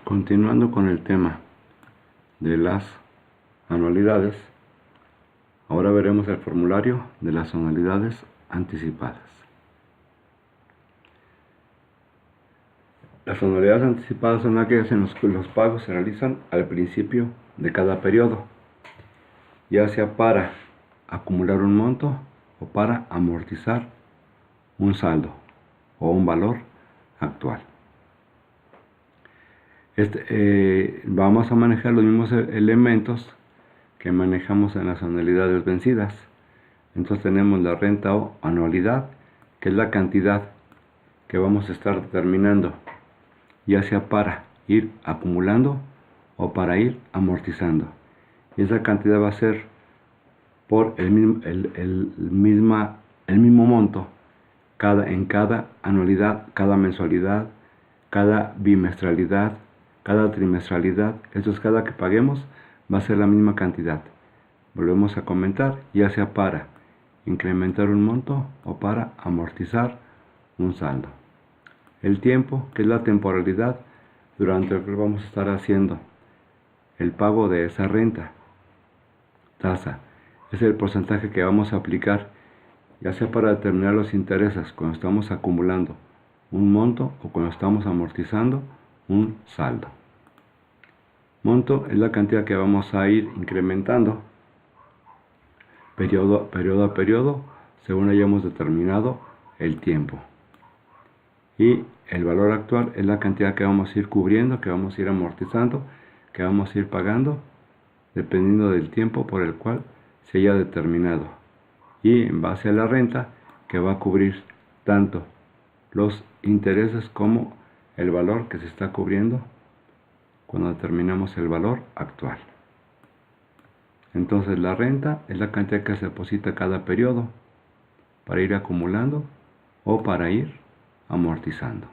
Continuando con el tema de las anualidades, ahora veremos el formulario de las anualidades anticipadas. Las anualidades anticipadas son aquellas en las que los pagos se realizan al principio de cada periodo, ya sea para acumular un monto o para amortizar un saldo o un valor actual. Vamos a manejar los mismos elementos que manejamos en las anualidades vencidas. Entonces tenemos la renta o anualidad, que es la cantidad que vamos a estar determinando, ya sea para ir acumulando o para ir amortizando. Y esa cantidad va a ser por el mismo monto en cada anualidad, cada mensualidad, cada bimestralidad, cada trimestralidad. Esto es, cada que paguemos va a ser la misma cantidad. Volvemos a comentar, ya sea para incrementar un monto o para amortizar un saldo. El tiempo, que es la temporalidad durante el que vamos a estar haciendo el pago de esa renta. Tasa, es el porcentaje que vamos a aplicar, ya sea para determinar los intereses cuando estamos acumulando un monto o cuando estamos amortizando un saldo. Monto es la cantidad que vamos a ir incrementando periodo a periodo según hayamos determinado el tiempo. Y el valor actual es la cantidad que vamos a ir cubriendo, que vamos a ir amortizando, que vamos a ir pagando dependiendo del tiempo por el cual se haya determinado. Y en base a la renta, que va a cubrir tanto los intereses como el valor que se está cubriendo cuando determinamos el valor actual. Entonces la renta es la cantidad que se deposita cada periodo para ir acumulando o para ir amortizando.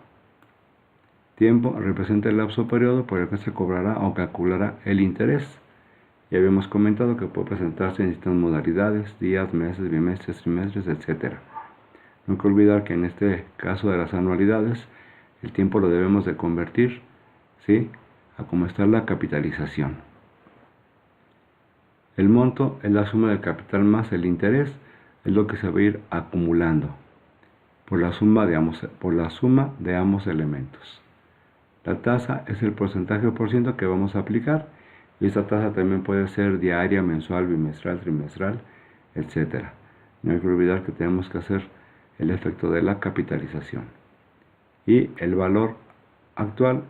Tiempo representa el lapso periodo por el que se cobrará o calculará el interés. Ya habíamos comentado que puede presentarse en distintas modalidades: días, meses, bimestres, trimestres, etc. No hay que olvidar que en este caso de las anualidades, el tiempo lo debemos de convertir, ¿sí?, a cómo está la capitalización. El monto es la suma del capital más el interés, es lo que se va a ir acumulando por la suma de ambos elementos. La tasa es el porcentaje o por ciento que vamos a aplicar, y esta tasa también puede ser diaria, mensual, bimestral, trimestral, etc. No hay que olvidar que tenemos que hacer el efecto de la capitalización. Y el valor actual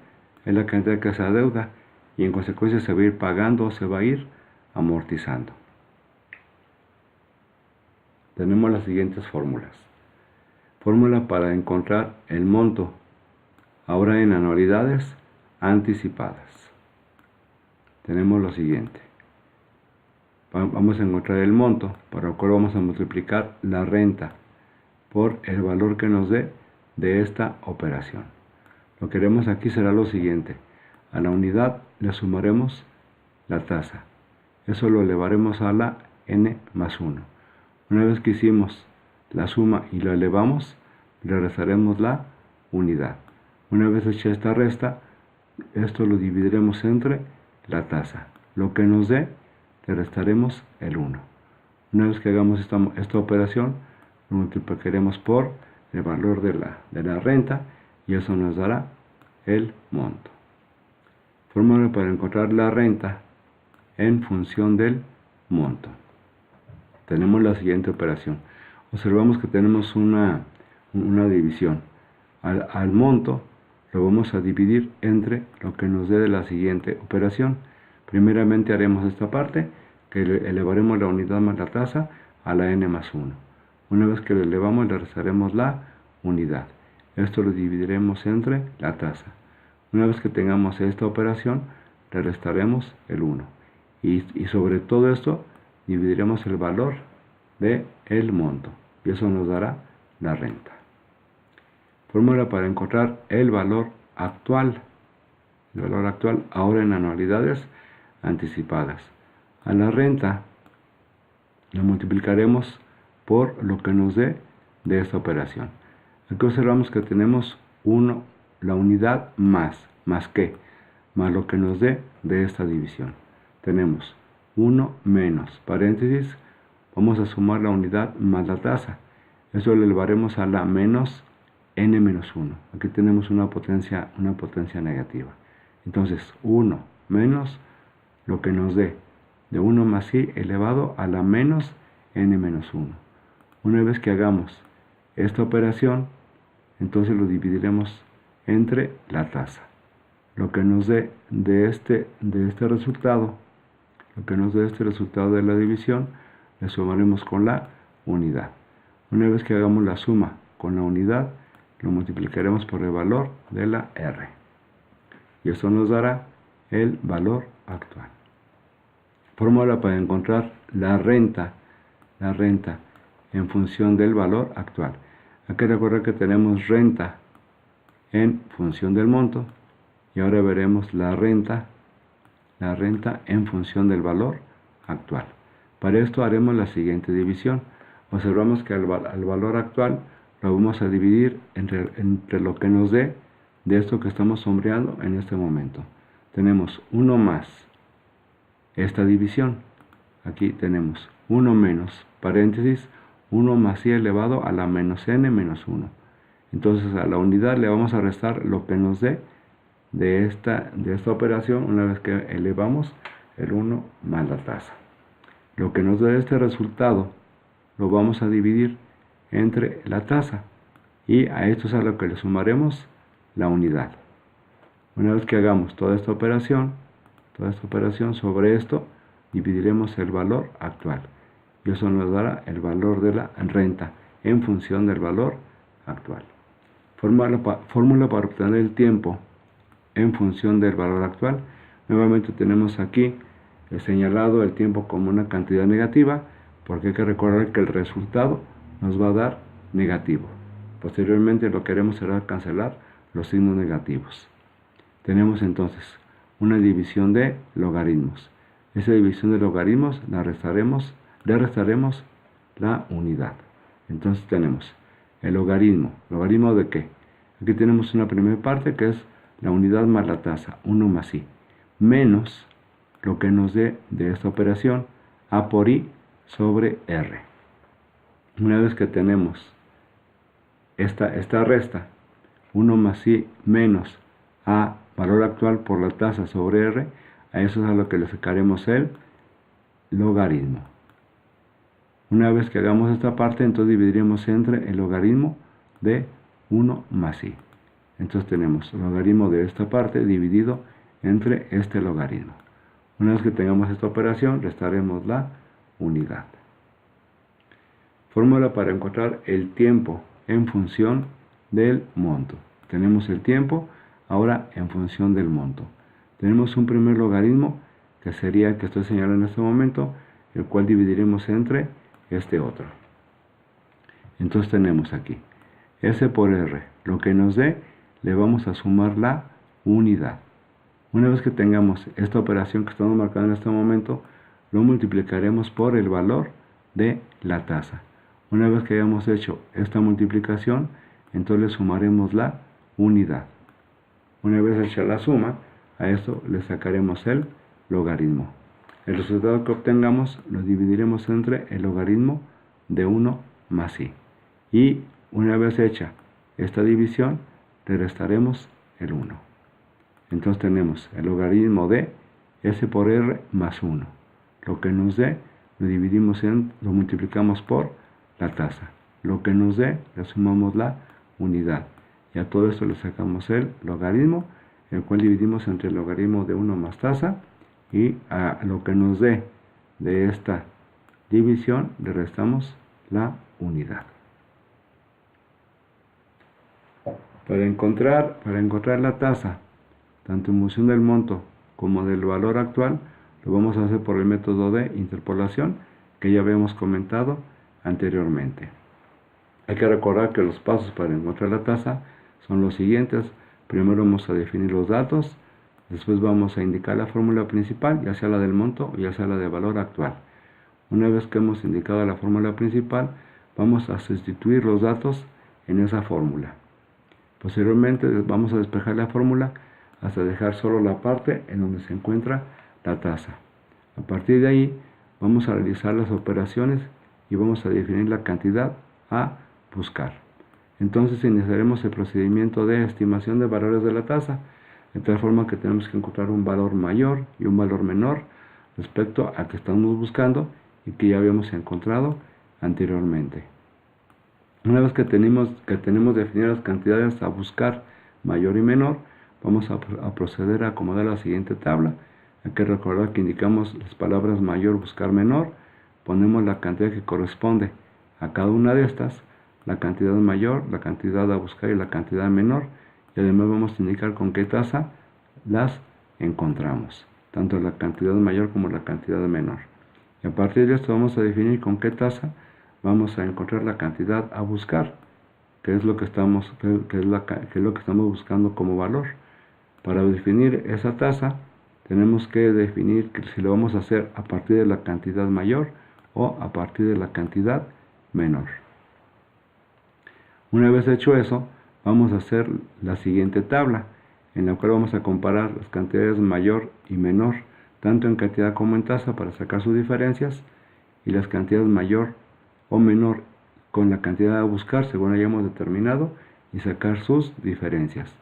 es la cantidad que se adeuda y en consecuencia se va a ir pagando o se va a ir amortizando. Tenemos las siguientes fórmulas. Fórmula para encontrar el monto, ahora en anualidades anticipadas. Tenemos lo siguiente. Vamos a encontrar el monto, para lo cual vamos a multiplicar la renta por el valor que nos dé de esta operación. Lo que haremos aquí será lo siguiente: a la unidad le sumaremos la tasa. Eso lo elevaremos a la n más 1. Una vez que hicimos la suma y lo elevamos, le restaremos la unidad. Una vez hecha esta resta, esto lo dividiremos entre la tasa. Lo que nos dé, le restaremos el 1. Una vez que hagamos esta operación, lo multiplicaremos por el valor de la renta y eso nos dará el monto. Fórmula para encontrar la renta en función del monto. Tenemos la siguiente operación. Observamos que tenemos una división. Al monto lo vamos a dividir entre lo que nos dé de la siguiente operación. Primeramente haremos esta parte, que elevaremos la unidad más la tasa a la n más 1. Una vez que lo elevamos, le restaremos la unidad. Esto lo dividiremos entre la tasa. Una vez que tengamos esta operación, le restaremos el 1. Y sobre todo esto, dividiremos el valor del monto. Y eso nos dará la renta. Fórmula para encontrar el valor actual. El valor actual ahora en anualidades anticipadas. A la renta la multiplicaremos por lo que nos dé de esta operación. Aquí observamos que tenemos la unidad más ¿qué? más lo que nos dé de esta división. Tenemos 1 menos, paréntesis, vamos a sumar la unidad más la tasa. Eso lo elevaremos a la menos n menos 1. Aquí tenemos una potencia negativa. Entonces, 1 menos lo que nos dé de 1 más i elevado a la menos n menos 1. Una vez que hagamos esta operación, entonces lo dividiremos entre la tasa. Lo que nos dé de este resultado, de la división, le sumaremos con la unidad. Una vez que hagamos la suma con la unidad, lo multiplicaremos por el valor de la R. Y eso nos dará el valor actual. Fórmula para encontrar la renta en función del valor actual. Hay que recordar que tenemos renta en función del monto y ahora veremos la renta en función del valor actual. Para esto haremos la siguiente división. Observamos que al valor actual lo vamos a dividir entre lo que nos dé de esto que estamos sombreando en este momento. Tenemos 1 más esta división. Aquí tenemos 1 menos, paréntesis, 1 más i elevado a la menos n menos 1. Entonces a la unidad le vamos a restar lo que nos dé de esta operación una vez que elevamos el 1 más la tasa. Lo que nos dé este resultado lo vamos a dividir entre la tasa y a esto es a lo que le sumaremos la unidad. Una vez que hagamos toda esta operación sobre esto, dividiremos el valor actual y eso nos dará el valor de la renta en función del valor actual. Fórmula para obtener el tiempo en función del valor actual. Nuevamente tenemos aquí señalado el tiempo como una cantidad negativa, porque hay que recordar que el resultado nos va a dar negativo. Posteriormente lo que haremos será cancelar los signos negativos. Tenemos entonces una división de logaritmos. Esa división de logaritmos le restaremos la unidad. Entonces tenemos el logaritmo. ¿Logaritmo de qué? Aquí tenemos una primera parte que es la unidad más la tasa, 1 más i, menos lo que nos dé de esta operación, a por i sobre r. Una vez que tenemos esta resta, 1 más i menos a valor actual por la tasa sobre r, a eso es a lo que le sacaremos el logaritmo. Una vez que hagamos esta parte, entonces dividiremos entre el logaritmo de 1 más i. Entonces tenemos el logaritmo de esta parte dividido entre este logaritmo. Una vez que tengamos esta operación, restaremos la unidad. Fórmula para encontrar el tiempo en función del monto. Tenemos el tiempo ahora en función del monto. Tenemos un primer logaritmo que sería el que estoy señalando en este momento, el cual dividiremos entre este otro. Entonces tenemos aquí S por R. Lo que nos dé, le vamos a sumar la unidad. Una vez que tengamos esta operación que estamos marcando en este momento, lo multiplicaremos por el valor de la tasa. Una vez que hayamos hecho esta multiplicación, entonces le sumaremos la unidad. Una vez hecha la suma, a esto le sacaremos el logaritmo. El resultado que obtengamos lo dividiremos entre el logaritmo de 1 más i. Y una vez hecha esta división, le restaremos el 1. Entonces tenemos el logaritmo de S por R más 1. Lo que nos dé, lo multiplicamos por la tasa. Lo que nos dé, le sumamos la unidad. Y a todo esto le sacamos el logaritmo, el cual dividimos entre el logaritmo de 1 más tasa. Y a lo que nos dé de esta división, le restamos la unidad. Para encontrar la tasa, tanto en función del monto como del valor actual, lo vamos a hacer por el método de interpolación que ya habíamos comentado anteriormente. Hay que recordar que los pasos para encontrar la tasa son los siguientes. Primero vamos a definir los datos, después vamos a indicar la fórmula principal, ya sea la del monto o ya sea la del valor actual. Una vez que hemos indicado la fórmula principal, vamos a sustituir los datos en esa fórmula. Posteriormente vamos a despejar la fórmula hasta dejar solo la parte en donde se encuentra la tasa. A partir de ahí vamos a realizar las operaciones y vamos a definir la cantidad a buscar. Entonces iniciaremos el procedimiento de estimación de valores de la tasa, de tal forma que tenemos que encontrar un valor mayor y un valor menor respecto a que estamos buscando y que ya habíamos encontrado anteriormente. Una vez que tenemos definidas las cantidades a buscar mayor y menor, vamos a proceder a acomodar la siguiente tabla. Hay que recordar que indicamos las palabras mayor, buscar, menor. Ponemos la cantidad que corresponde a cada una de estas, la cantidad mayor, la cantidad a buscar y la cantidad menor. Y además vamos a indicar con qué tasa las encontramos, tanto la cantidad mayor como la cantidad menor. Y a partir de esto vamos a definir con qué tasa vamos a encontrar la cantidad a buscar, que es lo que estamos buscando como valor. Para definir esa tasa tenemos que definir que si lo vamos a hacer a partir de la cantidad mayor o a partir de la cantidad menor. Una vez hecho eso, vamos a hacer la siguiente tabla, en la cual vamos a comparar las cantidades mayor y menor, tanto en cantidad como en tasa, para sacar sus diferencias, y las cantidades mayor o menor con la cantidad a buscar según hayamos determinado y sacar sus diferencias.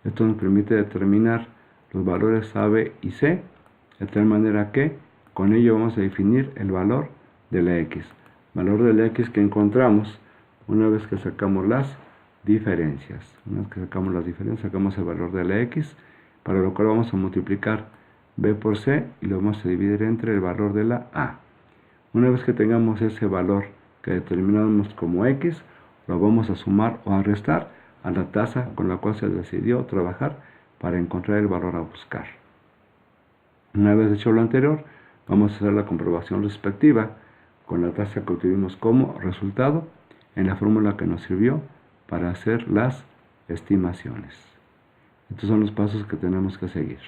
Esto nos permite determinar los valores A, B y C, de tal manera que con ello vamos a definir el valor de la X. Valor de la X que encontramos una vez que sacamos las diferencias. Una vez que sacamos las diferencias, sacamos el valor de la X, para lo cual vamos a multiplicar B por C y lo vamos a dividir entre el valor de la A. Una vez que tengamos ese valor que determinamos como X, lo vamos a sumar o a restar a la tasa con la cual se decidió trabajar para encontrar el valor a buscar. Una vez hecho lo anterior, vamos a hacer la comprobación respectiva con la tasa que obtuvimos como resultado en la fórmula que nos sirvió para hacer las estimaciones. Estos son los pasos que tenemos que seguir.